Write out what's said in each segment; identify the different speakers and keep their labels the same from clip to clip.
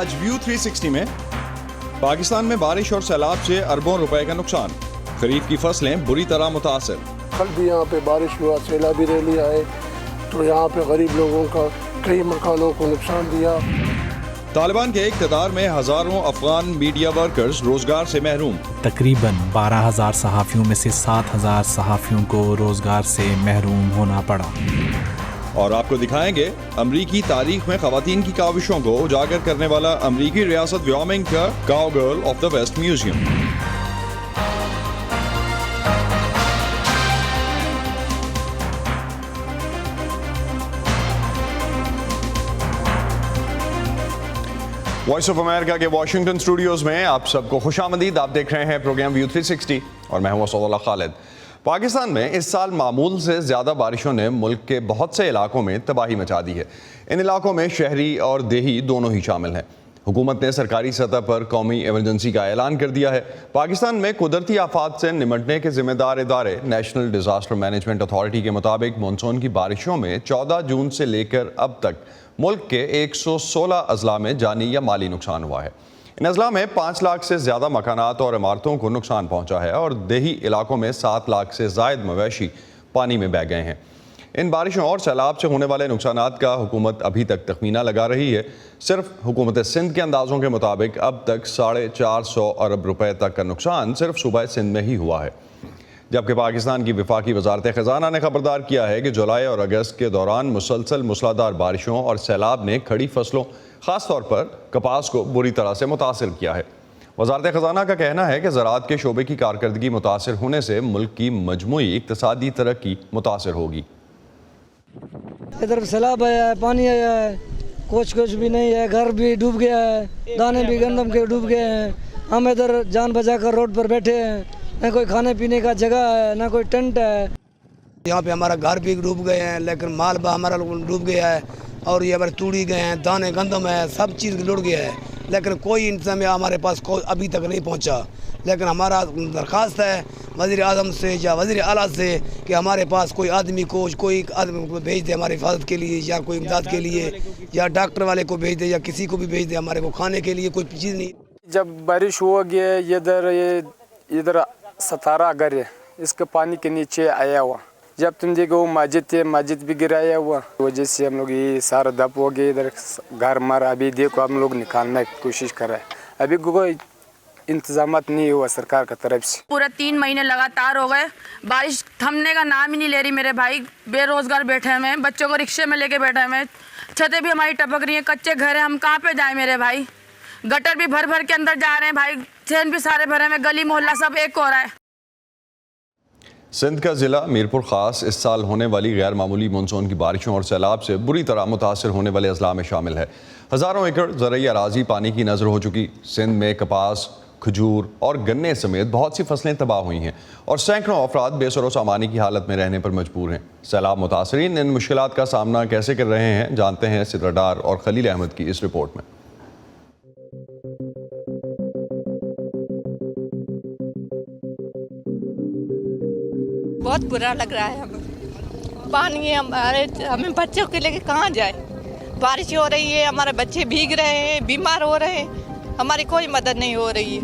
Speaker 1: आज व्यू 360 में पाकिस्तान में बारिश और सैलाब से अरबों रुपए का नुकसान, खरीफ की फसलें बुरी तरह मुतासर।
Speaker 2: कल भी यहाँ पे बारिश हुआ, सैलाबी रैली आए तो यहाँ पे गरीब लोगों का कई मकानों को नुकसान दिया।
Speaker 1: तालिबान के इक़्तिदार में हजारों अफगान मीडिया वर्कर्स रोजगार से महरूम।
Speaker 3: तकरीबन 12,000 सहाफ़ियों में से 7,000 सहाफ़ियों को रोजगार से महरूम होना पड़ा।
Speaker 1: और आपको दिखाएंगे अमरीकी तारीख में ख़वातीन की काविशों को उजागर करने वाला अमरीकी रियासत व्योमिंग का Cowgirl of the West Museum. Voice of America के वॉशिंगटन स्टूडियोज में आप सबको खुशामदीद। आप देख रहे हैं प्रोग्राम व्यू 360 और मैं हूं असदुल्लाह खालिद। पाकिस्तान में इस साल मामूल से ज़्यादा बारिशों ने मुल्क के बहुत से इलाकों में तबाही मचा दी है। इन इलाकों में शहरी और देही दोनों ही शामिल हैं। हुकूमत ने सरकारी सतह पर कौमी एमरजेंसी का ऐलान कर दिया है। पाकिस्तान में कुदरती आफात से निमटने के जिम्मेदार इदारे नेशनल डिज़ास्टर मैनेजमेंट अथॉरिटी के मुताबिक मानसून की बारिशों में 14 जून से लेकर अब तक मुल्क के 116 अजला में जानी या माली नुकसान हुआ है। इन अजला में 5 लाख से ज़्यादा मकानात और इमारतों को नुकसान पहुंचा है और देही इलाकों में 7 लाख से ज़ायद मवेशी पानी में बह गए हैं। इन बारिशों और सैलाब से होने वाले नुकसानात का हुकूमत अभी तक तखमीना लगा रही है। सिर्फ हुकूमत सिंध के अंदाज़ों के मुताबिक अब तक 450 अरब रुपए तक का नुकसान सिर्फ सूबा सिंध में ही हुआ है। जबकि पाकिस्तान की वफाकी वजारत ख़जाना ने खबरदार किया है कि जुलाई और अगस्त के दौरान मुसलसल मूसलाधार बारिशों और सैलाब ने खड़ी फसलों ख़ास तौर पर कपास को बुरी तरह से मुतासिर किया है। वजारत ख़जाना का कहना है कि ज़राअत के शोबे की कारकर्दगी मुतासिर होने से मुल्क की मजमूई इक़्तिसादी तरक्की मुतासिर होगी।
Speaker 4: इधर सैलाब आया है, पानी आया है, कुछ भी नहीं है, घर भी डूब गया है, दाने भी गंदम के डूब गए हैं। हम इधर जान बचा कर रोड पर बैठे हैं, न कोई खाने पीने का जगह है, न कोई टेंट है।
Speaker 5: यहाँ पे हमारा घर भी डूब गए हैं, लेकिन माल बा हमारा डूब गया है और ये हमारे तूड़ी गए हैं, दाने गंदम है, सब चीज़ लुट गया है, लेकिन कोई इंतजाम हमारे पास अभी तक नहीं पहुँचा। लेकिन हमारा दरख्वास्त है वज़ीर आज़म से या वज़ीर आला से कि हमारे पास कोई आदमी को भेज दे हमारी हिफाजत के लिए, या कोई इमदाद के लिए, या डॉक्टर वाले को भेज दे, या किसी को भी भेज दे हमारे को खाने के लिए कोई चीज़ नहीं।
Speaker 6: जब बारिश होगी इधर 17 घर है, इसके पानी के नीचे आया हुआ। जब तुम देखो वो मस्जिद है, मस्जिद भी गिराया हुआ, वजह से हम लोग ये सारा दब हो गए। इधर घर मारा, अभी देखो हम लोग निकालने की कोशिश कर रहे हैं, अभी कोई इंतजामात नहीं हुआ सरकार की तरफ से।
Speaker 7: पूरा 3 महीने लगातार हो गए, बारिश थमने का नाम ही नहीं ले रही। मेरे भाई बेरोजगार बैठे हुए हैं, बच्चों को रिक्शे में लेके बैठे हुए हैं, छतें भी हमारी टपक रही हैं, कच्चे घर हैं, हम कहाँ पे जाएं मेरे भाई। गटर भी भर भर के अंदर जा रहे हैं भाई, ट्रेन भी सारे भरे हैं, गली मोहल्ला सब एक हो रहा है।
Speaker 1: सिंध का ज़िला मीरपुर ख़ास इस साल होने वाली गैर मामूली मानसून की बारिशों और सैलाब से बुरी तरह मुतासिर होने वाले अजला में शामिल है। हज़ारों एकड़ ज़रई अराज़ी पानी की नज़र हो चुकी। सिंध में कपास, खजूर और गन्ने समेत बहुत सी फसलें तबाह हुई हैं और सैकड़ों अफराद बेसरो सामानी की हालत में रहने पर मजबूर हैं। सैलाब मुतासरीन इन मुश्किलात का सामना कैसे कर रहे हैं, जानते हैं सिद्रडार और खलील अहमद की इस रिपोर्ट में।
Speaker 8: बहुत बुरा लग रहा है हमें। पानी हमें बच्चों के लेके कहाँ जाए। बारिश हो रही है, हमारे बच्चे भीग रहे हैं, बीमार हो रहे हैं, हमारी कोई मदद नहीं हो रही है।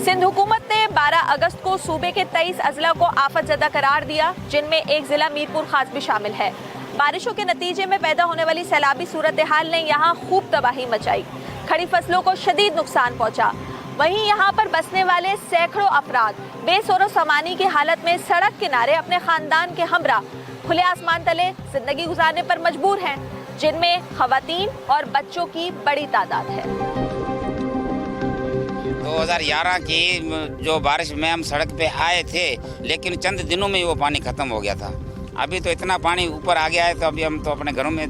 Speaker 9: सिंध हुकूमत ने 12 अगस्त को सूबे के 23 अजला को आफतजदा करार दिया, जिनमें एक जिला मीरपुर खास भी शामिल है। बारिशों के नतीजे में पैदा होने वाली सैलाबी सूरत हाल ने यहाँ खूब तबाही मचाई, खड़ी फसलों को शदीद नुकसान पहुँचा। वहीं यहाँ पर बसने वाले सैकड़ों अफराद बेसरो सामानी की हालत में सड़क किनारे अपने खानदान के हमरा खुले आसमान तले जिंदगी गुजारने पर मजबूर हैं, जिनमें खवातीन और बच्चों की बड़ी तादाद है।
Speaker 10: 2011 की जो बारिश में हम सड़क पे आए थे, लेकिन चंद दिनों में वो पानी खत्म हो गया था। अभी तो इतना पानी ऊपर आ गया है, तो अभी हम तो अपने घरों में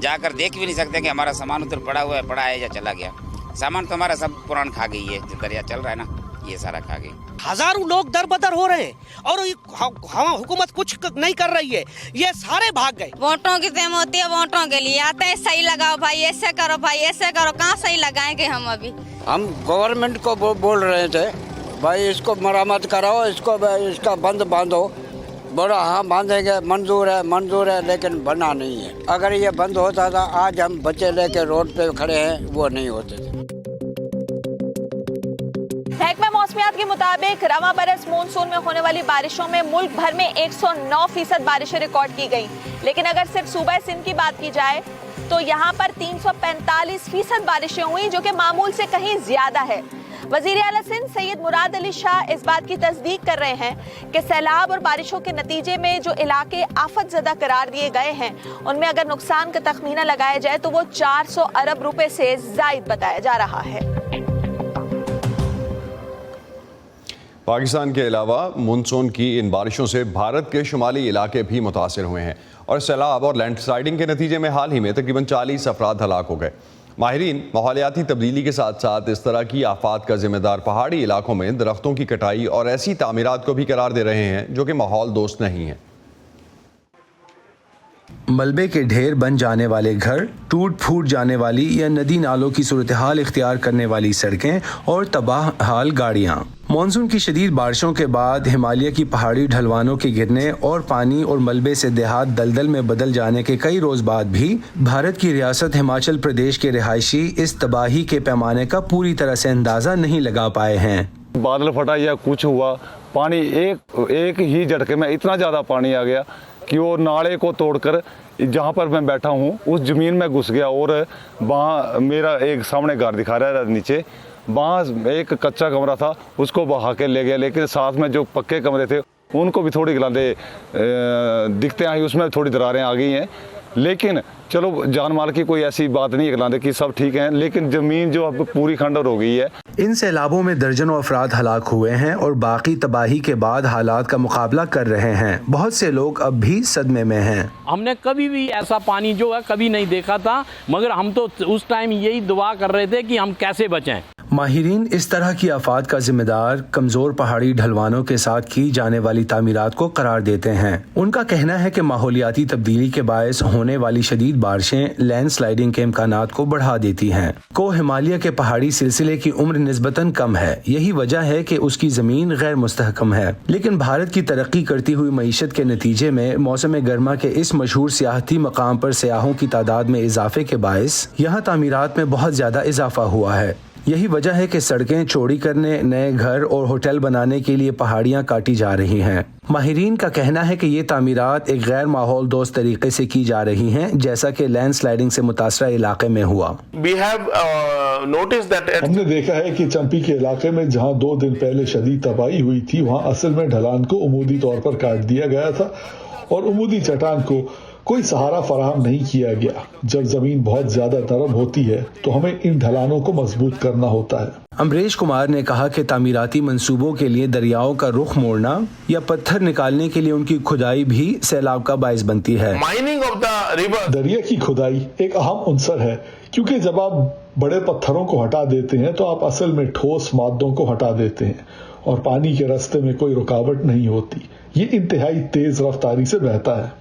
Speaker 10: जाकर देख भी नहीं सकते कि हमारा सामान उधर पड़ा हुआ है, पड़ा है या चला गया। सामान तो हमारा सब पुरान खा गई है, जो दरिया चल रहा है ना, ये सारा खा गई।
Speaker 11: हजारों लोग दर बदर हो रहे हैं और हुकूमत कुछ नहीं कर रही है, ये सारे भाग गए।
Speaker 8: वोटों की देम होती है, वोटों के लिए आते हैं, सही लगाओ भाई, ऐसे करो भाई, ऐसे करो। कहाँ सही लगाएंगे हम अभी।
Speaker 12: हम गवर्नमेंट को बोल रहे थे भाई इसको मरम्मत कराओ, इसका बंद बांधो, बोला हाँ बांधेंगे, मंजूर है, लेकिन बना नहीं है। अगर ये बंद होता था, आज हम बच्चे लेके रोड पे खड़े हैं, वो नहीं होते थे।
Speaker 9: महकमा मौसमियात के मुताबिक रवां बरस मानसून में होने वाली बारिशों में मुल्क भर में 109% बारिशें रिकॉर्ड की गई, लेकिन अगर सिर्फ सूबा सिंध की बात की जाए तो यहाँ पर 345% बारिशें हुई, जो कि मामूल से कहीं ज्यादा है। वजीर आला सिंध सैयद मुराद अली शाह इस बात की तस्दीक कर रहे हैं कि सैलाब और बारिशों के नतीजे में जो इलाके आफत ज़दा करार दिए गए हैं, उनमें अगर नुकसान का तखमीना लगाया जाए तो वो 400 अरब रुपए से जायद बताया जा रहा है।
Speaker 1: पाकिस्तान के अलावा मानसून की इन बारिशों से भारत के शुमाली इलाके भी मुतासिर हुए हैं और सैलाब और लैंडस्लाइडिंग के नतीजे में हाल ही में तकरीबन 40 अफराद हलाक हो गए। माहिरीन माहौलियाती तब्दीली के साथ साथ इस तरह की आफात का जिम्मेदार पहाड़ी इलाकों में दरख्तों की कटाई और ऐसी तामीरात को भी करार दे रहे हैं जो कि माहौल दोस्त नहीं हैं।
Speaker 13: मलबे के ढेर बन जाने वाले घर, टूट फूट जाने वाली या नदी नालों की सूरत हाल इख्तियार करने वाली सड़कें और तबाह हाल गाड़ियाँ। मानसून की शदीद बारिशों के बाद हिमालय की पहाड़ी ढलवानों के गिरने और पानी और मलबे से देहात दलदल में बदल जाने के कई रोज बाद भी भारत की रियासत हिमाचल प्रदेश के रिहायशी इस तबाही के पैमाने का पूरी तरह से अंदाजा नहीं लगा पाए हैं।
Speaker 14: बादल फटा या कुछ हुआ, पानी एक ही झटके में इतना ज़्यादा पानी आ गया कि वो नाले को तोड़कर जहाँ पर मैं बैठा हूँ उस ज़मीन में घुस गया और वहाँ मेरा एक सामने घर दिखा रहा है नीचे, वहाँ एक कच्चा कमरा था उसको बहा के ले गया, लेकिन साथ में जो पक्के कमरे थे उनको भी थोड़ी गिलांदे दिखते हैं, उसमें थोड़ी दरारें आ गई हैं। लेकिन चलो जान माल की कोई ऐसी बात नहीं है गिलांदे की, सब ठीक हैं, लेकिन ज़मीन जो अब पूरी खंडर हो गई है।
Speaker 13: इन सैलाबों में दर्जनों अफराद हलाक हुए हैं और बाकी तबाही के बाद हालात का मुकाबला कर रहे हैं। बहुत से लोग अब भी सदमे में हैं।
Speaker 15: हमने कभी भी ऐसा पानी जो है कभी नहीं देखा था, मगर हम तो उस टाइम यही दुआ कर रहे थे कि हम कैसे बचें।
Speaker 13: माहिरीन इस तरह की आफात का जिम्मेदार कमजोर पहाड़ी ढलवानों के साथ की जाने वाली तामीरात को करार देते हैं। उनका कहना है कि माहौलियाती तब्दीली के बायस होने वाली शदीद बारिशें लैंड स्लाइडिंग के इम्कानात को बढ़ा देती हैं। को हिमालय के पहाड़ी सिलसिले की उम्र निस्बतन कम है, यही वजह है कि उसकी जमीन गैर मुस्तहकम है, लेकिन भारत की तरक्की करती हुई मईशत के नतीजे में मौसम गर्मा के इस मशहूर सियाहती मकाम पर सयाहों की तादाद में इजाफे के बायस यहाँ तामीरात में बहुत ज्यादा इजाफा हुआ है। यही वजह है कि सड़कें चौड़ी करने, नए घर और होटल बनाने के लिए पहाड़ियाँ काटी जा रही हैं। माहिरीन का कहना है कि ये तामीरात एक गैर माहौल दोस्त तरीके से की जा रही हैं, जैसा कि लैंड स्लाइडिंग से मुतासरा इलाके में हुआ।
Speaker 16: हमने देखा है कि चंपी के इलाके में जहाँ 2 दिन पहले शदीद तबाही हुई थी, वहाँ असल में ढलान को उमूदी तौर पर काट दिया गया था और उमूदी चट्टान को कोई सहारा फराहम नहीं किया गया। जब जमीन बहुत ज्यादा नरम होती है तो हमें इन ढलानों को मजबूत करना होता है।
Speaker 13: अमरीश कुमार ने कहा कि तामीराती मंसूबों के लिए दरियाओं का रुख मोड़ना या पत्थर निकालने के लिए उनकी खुदाई भी सैलाब का बायस बनती है।
Speaker 16: माइनिंग ऑफ द रिवर, दरिया की खुदाई एक अहम अंसर है, क्योंकि जब आप बड़े पत्थरों को हटा देते हैं तो आप असल में ठोस मादों को हटा देते हैं और पानी के रास्ते में कोई रुकावट नहीं होती। ये इंतहाई तेज रफ्तारी से बहता है।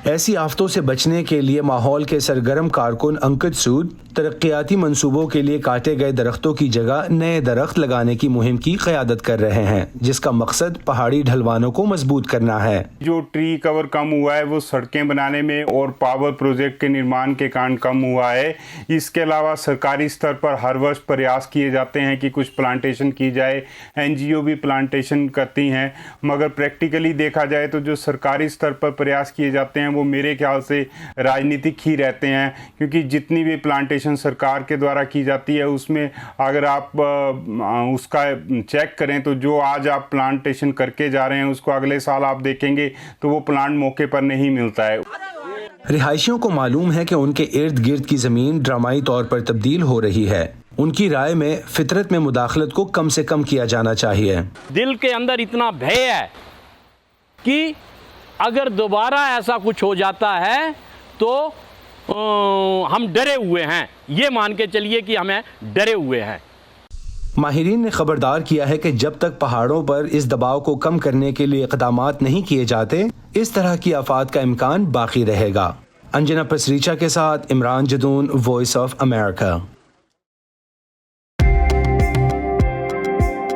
Speaker 13: ऐसी आफतों से बचने के लिए माहौल के सरगर्म कारकुन अंकित सूद तरक्याती मंसूबों के लिए काटे गए दरख्तों की जगह नए दरख्त लगाने की मुहिम की क़यादत कर रहे हैं, जिसका मकसद पहाड़ी ढलवानों को मजबूत करना है।
Speaker 17: जो ट्री कवर कम हुआ है वो सड़कें बनाने में और पावर प्रोजेक्ट के निर्माण के कारण कम हुआ है। इसके अलावा सरकारी स्तर पर हर वर्ष प्रयास किए जाते हैं कि कुछ प्लांटेशन की जाए, NGO भी प्लांटेशन करती हैं, मगर प्रैक्टिकली देखा जाए तो जो सरकारी स्तर पर प्रयास किए जाते हैं वो मेरे ख्याल से राजनीतिक ही रहते हैं, क्योंकि जितनी भी प्लांटेशन सरकार के द्वारा की जाती है उसमें अगर आप उसका चेक करें तो जो आज आप प्लांटेशन करके जा रहे हैं उसको अगले साल आप देखेंगे तो वो प्लांट मौके पर नहीं मिलता है।
Speaker 13: रिहायशियों को मालूम है कि उनके इर्द गिर्द की जमीन ड्रामाई तौर पर तब्दील हो रही है। उनकी राय में फितरत में मुदाखलत को कम से कम किया जाना चाहिए।
Speaker 15: दिल के अंदर इतना भय है कि अगर दोबारा ऐसा कुछ हो जाता है तो हम डरे हुए हैं, ये मान के चलिए कि हमें डरे हुए हैं।
Speaker 13: माहिरीन ने खबरदार किया है कि जब तक पहाड़ों पर इस दबाव को कम करने के लिए इक़दामात नहीं किए जाते, इस तरह की आफात का इम्कान बाकी रहेगा। अंजना पसरीचा के साथ Imran Jadoon, voice of America.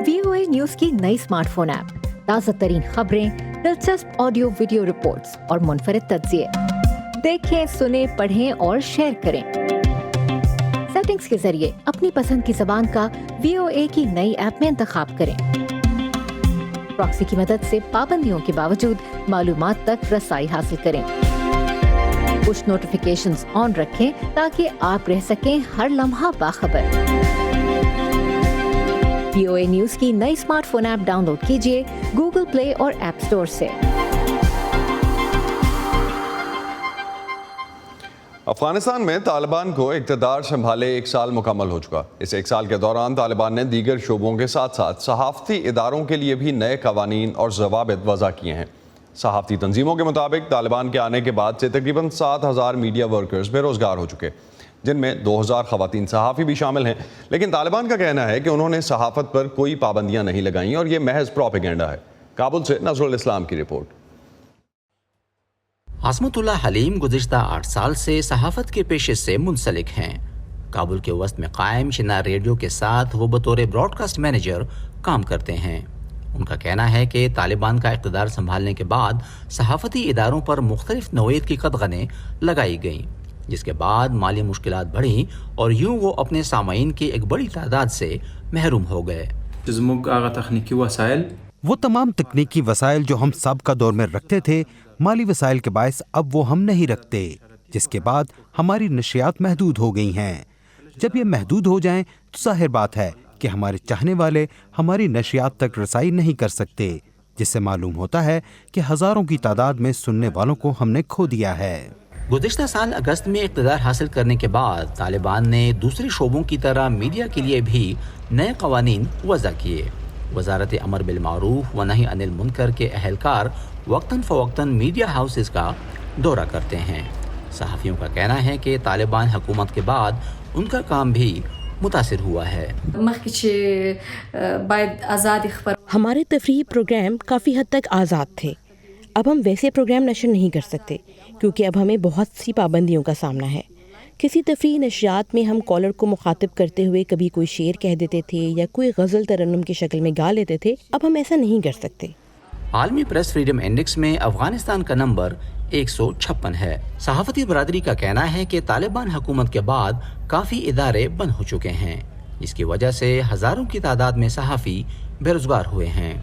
Speaker 18: VOA news की नई स्मार्टफोन ऐप, ताज़ा तरीन खबरें, दिलचस्प ऑडियो वीडियो रिपोर्ट्स और मुनफरिद तज्जिए। देखें, सुने, पढ़ें और शेयर करें। सेटिंग्स के जरिए अपनी पसंद की ज़बान का VOA की नई ऐप में इंतखाब करें। प्रॉक्सी की मदद से पाबंदियों के बावजूद मालूमात तक रसाई हासिल करें। पुश नोटिफिकेशंस ऑन रखें ताकि आप रह सकें हर लम्हा बाखबर। VOA न्यूज़ की नई स्मार्टफोन ऐप डाउनलोड कीजिए गूगल प्ले और ऐप स्टोर से।
Speaker 1: अफगानिस्तान में तालिबान को इक़्तिदार संभाले 1 साल मुकम्मल हो चुका। इस 1 साल के दौरान तालिबान ने दीगर शोबों के साथ साथ सहाफ़ती इदारों के लिए भी नए क़वानीन और ज़वाबित वज़ा किए हैं। सहाफ़ती तंजीमों के मुताबिक तालिबान के आने के बाद से तकरीबन 7,000 मीडिया वर्कर्स बेरोज़गार हो चुके, जिनमें 2,000 ख़वातीन सहाफ़ी भी शामिल हैं। लेकिन तालिबान का कहना है कि उन्होंने सहाफ़त पर कोई पाबंदियाँ नहीं लगाईं और ये महज प्रोपेगेंडा है। काबुल से नज़रुल इस्लाम की रिपोर्ट।
Speaker 19: आसमतुल्लाह हलीम गुज़िश्ता 8 साल से सहाफ़त के पेशे से मुंसलिक हैं। काबुल के वस्त में कायम शिना रेडियो के साथ वो बतौर ब्रॉडकास्ट मैनेजर काम करते हैं। उनका कहना है कि तालिबान का इक़्तिदार संभालने के बाद सहाफ़ती इदारों पर मुख्तलिफ नौइयत की कदगनें लगाई गईं, जिसके बाद माली मुश्किलात बढ़ी और यूं वो अपने सामाईन की एक बड़ी तादाद से महरूम हो गए।
Speaker 20: वो तमाम तकनीकी वसाइल जो हम सब का दौर में रखते थे, माली वसाइल के बायस अब वो हम नहीं रखते, जिसके बाद हमारी नशियात महदूद हो गई हैं। जब ये महदूद हो जाएं तो जाहिर बात है कि हमारे चाहने वाले हमारी नशियात तक रसाई नहीं कर सकते, जिससे मालूम होता है कि हज़ारों की तादाद में सुनने वालों को हमने खो दिया है।
Speaker 19: गुज़िश्ता साल अगस्त में इक़्तिदार हासिल करने के बाद तालिबान ने दूसरे शोबों की तरह मीडिया के लिए भी नए क़वानीन वज़ा किए। वज़ारत अमर बिल मारूफ व नही अनिल मुनकर के अहलकार वक्तन फ़वक्तन मीडिया हाउसेस का दौरा करते हैं। सहाफ़ियों का कहना है कि तालिबान हुकूमत के बाद उनका काम भी मुतासिर हुआ है।
Speaker 21: हमारे तफरीही प्रोग्राम काफ़ी हद तक आज़ाद थे। अब हम वैसे प्रोग्राम नशर नहीं कर सकते क्योंकि अब हमें बहुत सी पाबंदियों का सामना है। किसी तफरीही नशियात में हम कॉलर को मुखातिब करते हुए कभी कोई शेर कह देते थे या कोई गज़ल तरन्नुम की शक्ल में गा लेते थे, अब हम ऐसा नहीं कर सकते।
Speaker 19: आलमी प्रेस फ्रीडम इंडेक्स में अफगानिस्तान का नंबर 156 है। सहाफ़ती बरादरी का कहना है कि तालिबान हुकूमत के बाद काफ़ी इदारे बंद हो चुके हैं, जिसकी वजह से हज़ारों की तादाद में सहाफ़ी बेरोज़गार हुए हैं।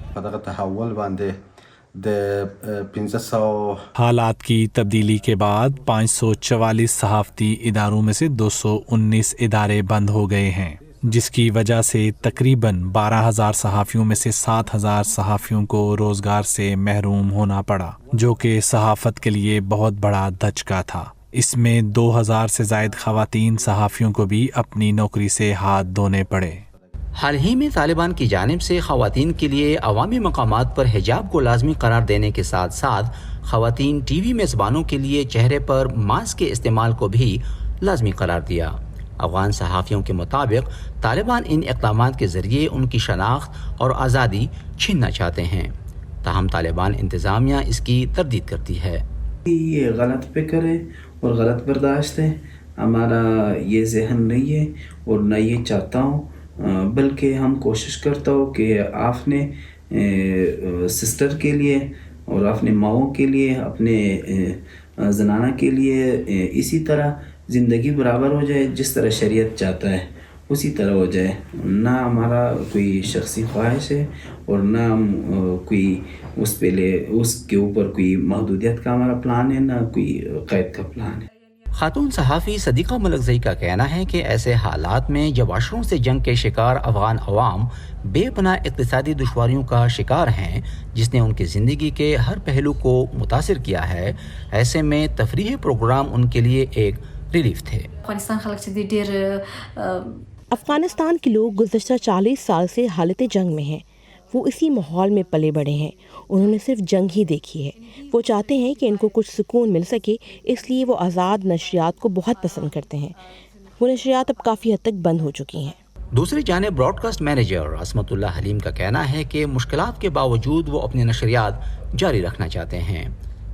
Speaker 3: हालात की तब्दीली के बाद 544 सहाफ़ती इदारों में से 219 इदारे बंद हो गए हैं, जिसकी वजह से तकरीबन 12,000 सहाफ़ियों में से 7,000 सहाफ़ियों को रोज़गार से महरूम होना पड़ा, जो कि सहाफ़त के लिए बहुत बड़ा धचका था। इसमें 2,000 से ज़ायद ख़वातीन सहाफ़ियों को भी अपनी नौकरी से हाथ धोने पड़े।
Speaker 19: हाल ही में तालिबान की जानिब से ख़वातीन के लिए अवामी मकामात पर हिजाब को लाजमी करार देने के साथ साथ ख़वातीन TV मेज़बानों के लिए चेहरे पर मास्क के इस्तेमाल को भी लाजमी करार दिया। अफ़गान सहाफ़ियों के मुताबिक तालिबान इन इक़दामात के ज़रिए उनकी शनाख्त और आज़ादी छीनना चाहते हैं, ताहम तालिबान इंतज़ामिया इसकी तरदीद करती है।
Speaker 22: ये गलत फिक्र है और गलत बर्दाश्त है, हमारा ये जहन नहीं है और न ये चाहता हूँ, बल्कि हम कोशिश करता हूँ कि आपने सिस्टर के लिए और अपने माओं के लिए, अपने जनाना के लिए इसी तरह ज़िंदगी बराबर हो जाए, जिस तरह शरीयत चाहता है उसी तरह हो जाए। ना हमारा कोई शख्सी ख्वाहिश है और ना हम कोई उसके ऊपर कोई महदूदियत का हमारा प्लान है, ना कोई कैद का प्लान है।
Speaker 19: खातून सहाफ़ी सदीक़ा मलकज़ई का कहना है कि ऐसे हालात में जब अशरों से जंग के शिकार अफ़गान अवाम बेपनाह इक़्तिसादी दुश्वारियों का शिकार हैं, जिसने उनकी ज़िंदगी के हर पहलू को मुतासिर किया है, ऐसे में तफरीही प्रोग्राम उनके लिए एक रिलीफ थे।
Speaker 21: अफ़गानिस्तान के लोग गुज़श्ता 40 साल से हालत जंग में हैं। वो इसी माहौल में पले बड़े हैं, उन्होंने सिर्फ जंग ही देखी है। वो चाहते हैं कि इनको कुछ सुकून मिल सके, इसलिए वो आज़ाद नशरियात को बहुत पसंद करते हैं। वो नशरियात अब काफ़ी हद तक बंद हो चुकी हैं।
Speaker 19: दूसरी जानिब ब्रॉडकास्ट मैनेजर आसमतुल्लाह हलीम का कहना है कि मुश्किलात के बावजूद वो अपनी नशरियात जारी रखना चाहते हैं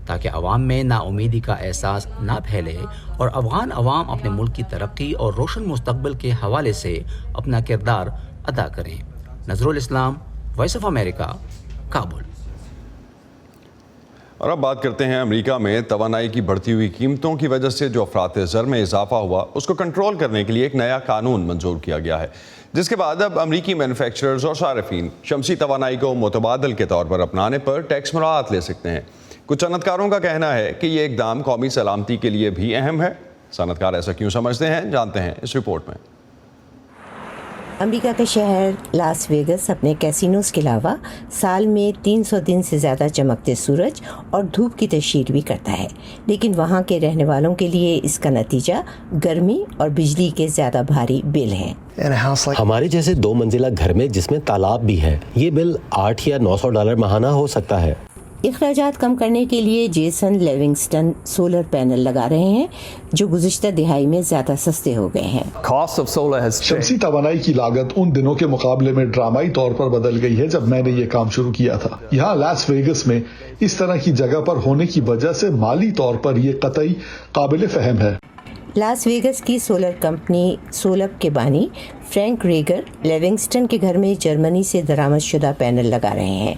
Speaker 19: ताकि अवाम में नाउमीदी का एहसास ना फैले और अफ़गान अवाम अपने मुल्क की तरक्की और रोशन मुस्तकबिल के हवाले से अपना किरदार अदा करें। नज़रुल इस्लाम, वॉइस ऑफ अमेरिका, काबुल।
Speaker 1: اور اب بات کرتے ہیں امریکہ میں توانائی کی بڑھتی ہوئی قیمتوں کی وجہ سے جو افراط زر میں اضافہ ہوا اس کو کنٹرول کرنے کے لیے ایک نیا قانون منظور کیا گیا ہے، جس کے بعد اب امریکی مینوفیکچررز اور صارفین شمسی توانائی کو متبادل کے طور پر اپنانے پر ٹیکس مراعات لے سکتے ہیں۔ کچھ صنعت کاروں کا کہنا ہے کہ یہ اقدام قومی سلامتی کے لیے بھی اہم ہے۔ صنعت کار ایسا کیوں سمجھتے ہیں، جانتے ہیں اس رپورٹ میں۔
Speaker 2: امریکہ کا شہر لاس ویگس اپنے کیسینوز کے علاوہ سال میں 300 دن سے زیادہ چمکتے سورج اور دھوپ کی تشہیر بھی کرتا ہے، لیکن وہاں کے رہنے والوں کے لیے اس کا نتیجہ گرمی اور بجلی کے زیادہ بھاری بل ہیں۔
Speaker 4: ہمارے جیسے 2 منزلہ گھر میں جس میں تالاب بھی ہے، یہ بل $800 یا $900 ماہانہ ہو سکتا ہے۔
Speaker 2: اخراجات کم کرنے کے لیے جیسن لیونگسٹن سولر پینل لگا رہے ہیں جو گزشتہ دہائی میں زیادہ سستے ہو گئے ہیں۔
Speaker 16: شمسی توانائی کی لاگت ان دنوں کے مقابلے میں ڈرامائی طور پر بدل گئی ہے جب میں نے یہ کام شروع کیا تھا۔ یہاں لاس ویگس میں اس طرح کی جگہ پر ہونے کی وجہ سے مالی طور پر یہ قطعی قابل فہم ہے۔
Speaker 2: لاس ویگس کی سولر کمپنی سولپ کے بانی فرینک ریگر لیونگسٹن کے گھر میں جرمنی سے درآمد شدہ پینل لگا رہے ہیں،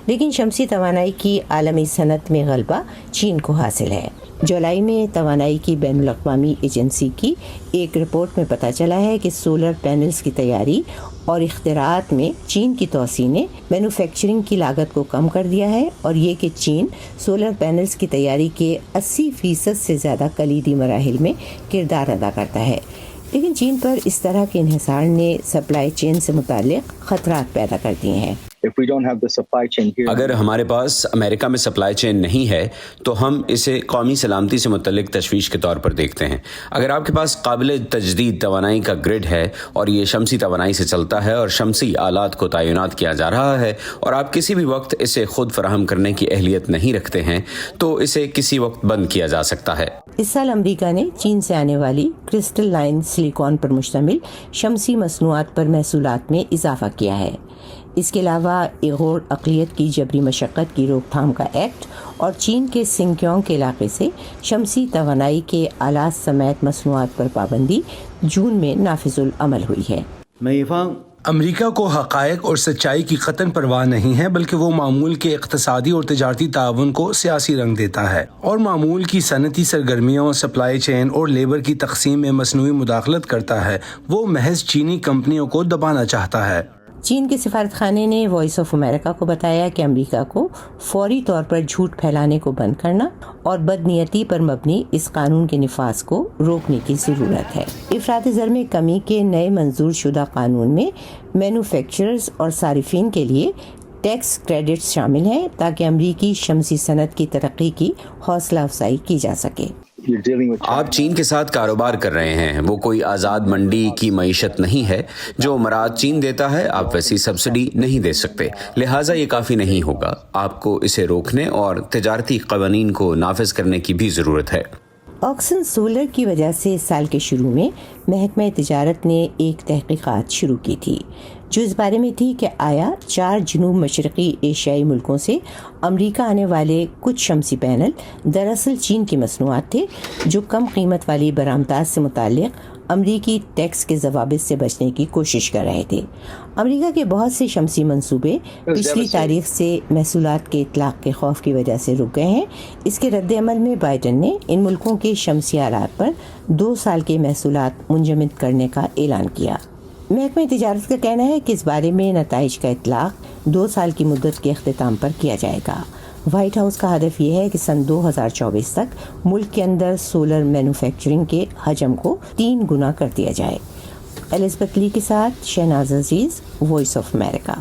Speaker 2: لیکن شمسی توانائی کی عالمی صنعت میں غلبہ چین کو حاصل ہے۔ جولائی میں توانائی کی بین الاقوامی ایجنسی کی ایک رپورٹ میں پتہ چلا ہے کہ سولر پینلز کی تیاری اور اختراعات میں چین کی توسیع نے مینوفیکچرنگ کی لاگت کو کم کر دیا ہے، اور یہ کہ چین سولر پینلز کی تیاری کے 80% سے زیادہ کلیدی مراحل میں کردار ادا کرتا ہے، لیکن چین پر اس طرح کے انحصار نے سپلائی چین سے متعلق خطرات پیدا کر دیے ہیں۔
Speaker 23: اگر ہمارے پاس امریکہ میں سپلائی چین نہیں ہے تو ہم اسے قومی سلامتی سے متعلق تشویش کے طور پر دیکھتے ہیں۔ اگر آپ کے پاس قابل تجدید توانائی کا گرڈ ہے اور یہ شمسی توانائی سے چلتا ہے اور شمسی آلات کو تعینات کیا جا رہا ہے اور آپ کسی بھی وقت اسے خود فراہم کرنے کی اہلیت نہیں رکھتے ہیں تو اسے کسی وقت بند کیا جا سکتا ہے۔
Speaker 2: اس سال امریکہ نے چین سے آنے والی کرسٹل لائن سلیکون پر مشتمل شمسی مصنوعات پر محصولات میں اضافہ کیا ہے۔ اس کے علاوہ ایغور اقلیت کی جبری مشقت کی روک تھام کا ایکٹ اور چین کے سنکیونگ کے علاقے سے شمسی توانائی کے آلات سمیت مصنوعات پر پابندی جون میں نافذ العمل ہوئی ہے۔
Speaker 13: امریکہ کو حقائق اور سچائی کی قطعاً پرواہ نہیں ہے، بلکہ وہ معمول کے اقتصادی اور تجارتی تعاون کو سیاسی رنگ دیتا ہے اور معمول کی صنعتی سرگرمیوں، سپلائی چین اور لیبر کی تقسیم میں مصنوعی مداخلت کرتا ہے۔ وہ محض چینی کمپنیوں کو دبانا چاہتا ہے۔
Speaker 2: چین کے سفارت خانے نے وائس آف امریکہ کو بتایا کہ امریکہ کو فوری طور پر جھوٹ پھیلانے کو بند کرنا اور بدنیتی پر مبنی اس قانون کے نفاذ کو روکنے کی ضرورت ہے۔ افراط زر میں کمی کے نئے منظور شدہ قانون میں مینوفیکچررز اور صارفین کے لیے ٹیکس کریڈٹس شامل ہیں تاکہ امریکی شمسی صنعت کی ترقی کی حوصلہ افزائی کی جا سکے۔
Speaker 23: آپ چین کے ساتھ کاروبار کر رہے ہیں، وہ کوئی آزاد منڈی کی معیشت نہیں ہے۔ جو مراعات چین دیتا ہے آپ ویسی سبسڈی نہیں دے سکتے، لہٰذا یہ کافی نہیں ہوگا۔ آپ کو اسے روکنے اور تجارتی قوانین کو نافذ کرنے کی بھی ضرورت ہے۔
Speaker 2: آکسن سولر کی وجہ سے سال کے شروع میں محکمہ تجارت نے ایک تحقیقات شروع کی تھی جو اس بارے میں تھی کہ آیا 4 جنوب مشرقی ایشیائی ملکوں سے امریکہ آنے والے کچھ شمسی پینل دراصل چین کی مصنوعات تھے جو کم قیمت والی برآمدات سے متعلق امریکی ٹیکس کے ضوابط سے بچنے کی کوشش کر رہے تھے۔ امریکہ کے بہت سے شمسی منصوبے پچھلی تاریخ سے محصولات کے اطلاق کے خوف کی وجہ سے رک گئے ہیں۔ اس کے رد عمل میں بائیڈن نے ان ملکوں کے شمسی آلات پر 2 سال کے محصولات منجمد کرنے کا اعلان کیا۔ محکمہ تجارت کا کہنا ہے کہ اس بارے میں نتائج کا اطلاق 2 سال کی مدت کے اختتام پر کیا جائے گا۔ وائٹ ہاؤس کا ہدف یہ ہے کہ سن 2024 تک ملک کے اندر سولر مینوفیکچرنگ کے حجم کو 3 گنا کر دیا جائے۔ الزبتھ لی کے ساتھ شہناز عزیز، وائس آف امریکہ۔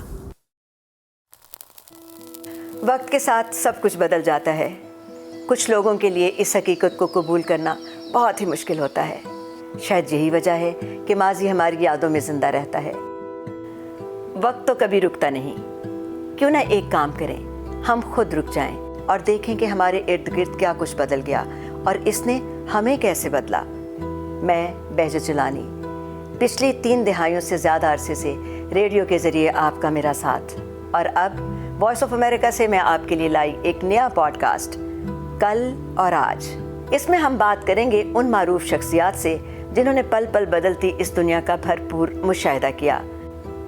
Speaker 24: وقت کے ساتھ سب کچھ بدل جاتا ہے۔ کچھ لوگوں کے لیے اس حقیقت کو قبول کرنا بہت ہی مشکل ہوتا ہے۔ شاید یہی وجہ ہے کہ ماضی ہماری یادوں میں زندہ رہتا ہے۔ وقت تو کبھی رکتا نہیں۔ کیوں نہ ایک کام کریں، ہم خود رک جائیں اور دیکھیں کہ ہمارے ارد گرد کیا کچھ بدل گیا اور اس نے ہمیں کیسے بدلا۔ میں بہجت جیلانی، پچھلی 3 دہائیوں سے زیادہ عرصے سے ریڈیو کے ذریعے آپ کا میرا ساتھ، اور اب وائس آف امریکہ سے میں آپ کے لیے لائی ایک نیا پوڈ کاسٹ کل اور آج۔ اس میں ہم بات کریں گے ان معروف شخصیات سے جنہوں نے پل پل بدلتی اس دنیا کا بھرپور مشاہدہ کیا۔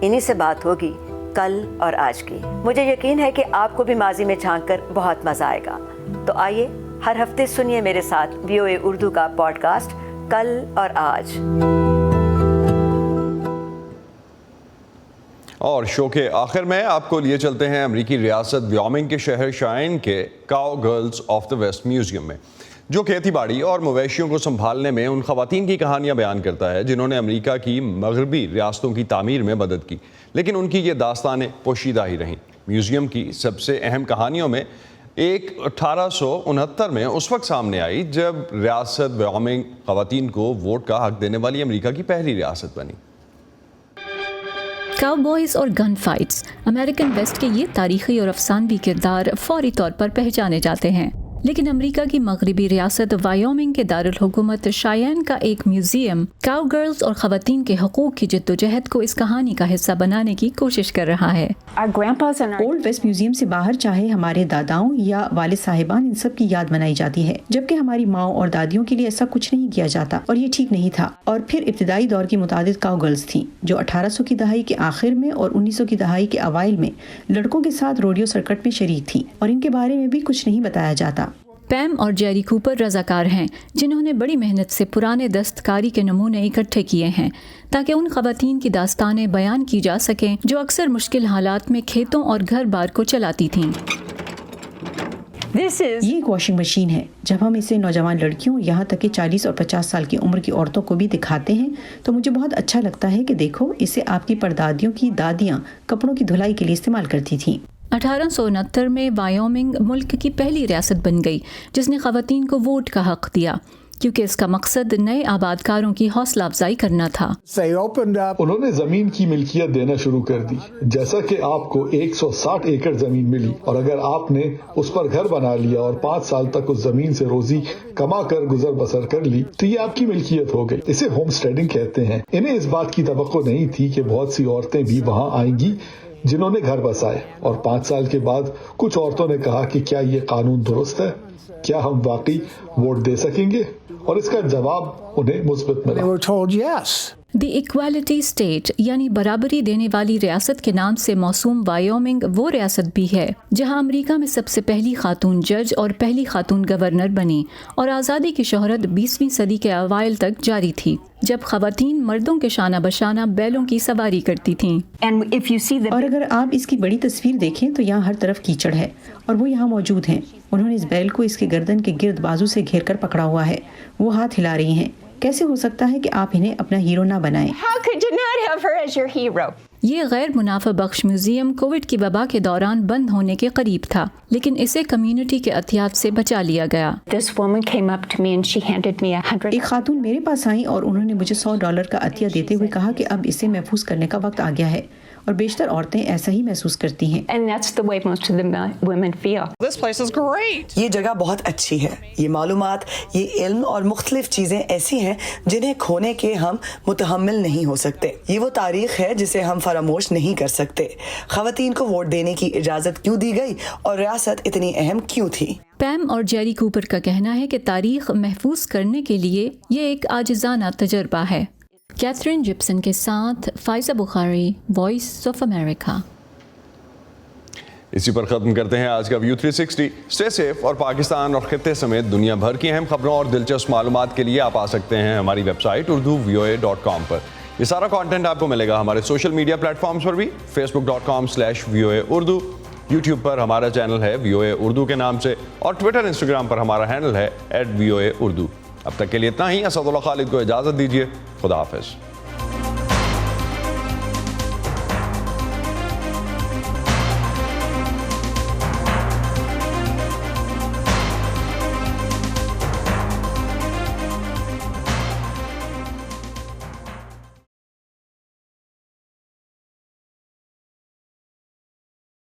Speaker 24: انہی سے بات ہوگی کل اور آج کی۔ مجھے یقین ہے کہ آپ کو بھی ماضی میں جھانک کر بہت مزہ آئے گا۔ तो आइए हर हफ्ते सुनिए मेरे साथ VOA उर्दू का पॉडकास्ट कल और आज।
Speaker 1: और शो के आखिर में आपको लिए चलते हैं अमरीकी रियासत व्योमिंग के शहर शाइन के Cowgirls of the West Museum में, जो खेती बाड़ी और मवेशियों को संभालने में उन खवातीन की कहानियां बयान करता है जिन्होंने अमेरिका की मगरबी रियासतों की तामीर में मदद की, लेकिन उनकी ये दास्तानें पोशीदा ही रहीं। म्यूजियम की सबसे अहम कहानियों में एक 1869 में उस वक्त सामने आई जब रियासत व्योमिंग खवातीन को वोट का हक देने वाली अमेरिका की पहली रियासत बनी।
Speaker 5: काउबॉयज और गन फाइट्स अमेरिकन वेस्ट के ये तारीखी और अफसानवी किरदार फौरी तौर पर पहचाने जाते हैं, लेकिन अमेरिका की मगरबी रियासत वायोमिंग के दारुल हुकूमत शायन का एक म्यूजियम काउ गर्ल्स और खवातीन के हकूक की जद्दोजहद को इस कहानी का हिस्सा बनाने की कोशिश कर रहा है।
Speaker 2: ओल्ड वेस्ट म्यूजियम से बाहर चाहे हमारे दादाओं या वालिद साहिबान, इन सब की याद मनाई जाती है, जबकि हमारी माओ और दादियों के लिए ऐसा कुछ नहीं किया जाता और ये ठीक नहीं था। और फिर इब्तिदाई दौर की मुतादिद काउ गर्ल्स थी जो 1800 की दहाई के आखिर में और 1900 की दहाई के अवाइल में लड़कों के साथ रोडियो सर्किट में शरीक थी और इनके बारे में भी कुछ नहीं बताया जाता।
Speaker 5: पैम और जेरी कूपर रज़ाकार हैं जिन्होंने बड़ी मेहनत से पुराने दस्तकारी के नमूने इकट्ठे किए हैं ताकि उन खवातीन की दास्तानें बयान की जा सकें जो अक्सर मुश्किल हालात में खेतों और घर बार को चलाती थीं।
Speaker 2: ये एक वॉशिंग मशीन है। जब हम इसे नौजवान लड़कियों, यहाँ तक कि 40 और 50 साल की उम्र की औरतों को भी दिखाते हैं तो मुझे बहुत अच्छा लगता है कि देखो, इसे आपकी परदादियों की दादियाँ कपड़ों की धुलाई के लिए इस्तेमाल करती थीं।
Speaker 5: 1869 में वायोमिंग मुल्क की पहली रियासत बन गई जिसने खवातीन को वोट का हक दिया, क्योंकि इसका मकसद नए आबादकारों की हौसला अफजाई करना था।
Speaker 16: उन्होंने जमीन की मिल्कियत देना शुरू कर दी। जैसा कि आपको 160 एकड़ जमीन मिली और अगर आपने उस पर घर बना लिया और 5 साल तक उस जमीन से रोजी कमा कर गुजर बसर कर ली तो ये आपकी मिल्कियत हो गई। इसे होम स्टेडिंग कहते हैं। इन्हें इस बात की तवक्को नहीं थी कि बहुत सी औरतें भी वहाँ आएंगी जिन्होंने घर बसाए, और 5 साल के बाद कुछ औरतों ने कहा कि क्या ये कानून दुरुस्त है, क्या हम वाकई वोट दे सकेंगे, और इसका जवाब उन्हें मुस्बत मिला।
Speaker 5: द इक्वालिटी स्टेट यानी बराबरी देने वाली रियासत के नाम से मौसूम वायोमिंग वो रियासत भी है जहां अमेरिका में सबसे पहली खातून जज और पहली खातून गवर्नर बनी, और आज़ादी की शोहरत 20वीं सदी के अवाइल तक जारी थी जब खवातीन मर्दों के शाना बशाना बैलों की सवारी करती थीं।
Speaker 2: और अगर आप इसकी बड़ी तस्वीर देखें तो यहाँ हर तरफ कीचड़ है और वो यहाँ मौजूद हैं। उन्होंने इस बैल को इसके गर्दन के गिर्द बाजू से घेर कर पकड़ा हुआ है। वो हाथ हिला रही हैं। कैसे हो सकता है कि आप इन्हें अपना हीरो ना बनाएं?
Speaker 5: ये गैर मुनाफा बख्श म्यूजियम कोविड की वबा के दौरान बंद होने के करीब था, लेकिन इसे कम्युनिटी के एहतियात से बचा लिया गया।
Speaker 2: एक खातून मेरे पास आई और उन्होंने मुझे $100 का अतिया देते हुए कहा कि अब इसे महफूज करने का वक्त आ गया है, और बेशतर औरतें ऐसा ही महसूस करती हैं।
Speaker 6: ये जगह बहुत अच्छी है। ये मालूमात, ये इल्म और मुख्तलिफ चीज़ें ऐसी हैं जिन्हें खोने के हम मुतहम्मिल नहीं हो सकते। ये वो तारीख है जिसे हम फरामोश नहीं कर सकते। खवातीन को वोट देने की इजाज़त क्यों दी गई और रियासत इतनी अहम क्यों थी?
Speaker 5: पैम और जेरी कूपर का कहना है कि तारीख महफूज करने के लिए ये एक आजिज़ाना तजर्बा है। कैथरीन जिप्सन के साथ Pfizer Bukhari, voice of America.
Speaker 1: इसी पर ख़त्म करते हैं आज का व्यू 360। स्टे सेफ और पाकिस्तान और खित्ते समेत दुनिया भर की अहम खबरों और दिलचस्प मालूमात के लिए आप आ सकते हैं हमारी वेबसाइट urduvoa.com पर। ये सारा कंटेंट आपको मिलेगा हमारे सोशल मीडिया प्लेटफॉर्म्स पर भी, facebook.com/VOA Urdu, यूट्यूब पर हमारा चैनल है VOA उर्दू के नाम से, और ट्विटर इंस्टाग्राम पर हमारा हैंडल है @VOA Urdu। अब तक के लिए इतना ही। असदुल्लाह खालिद को इजाज़त दीजिए। खुदा हाफिज़।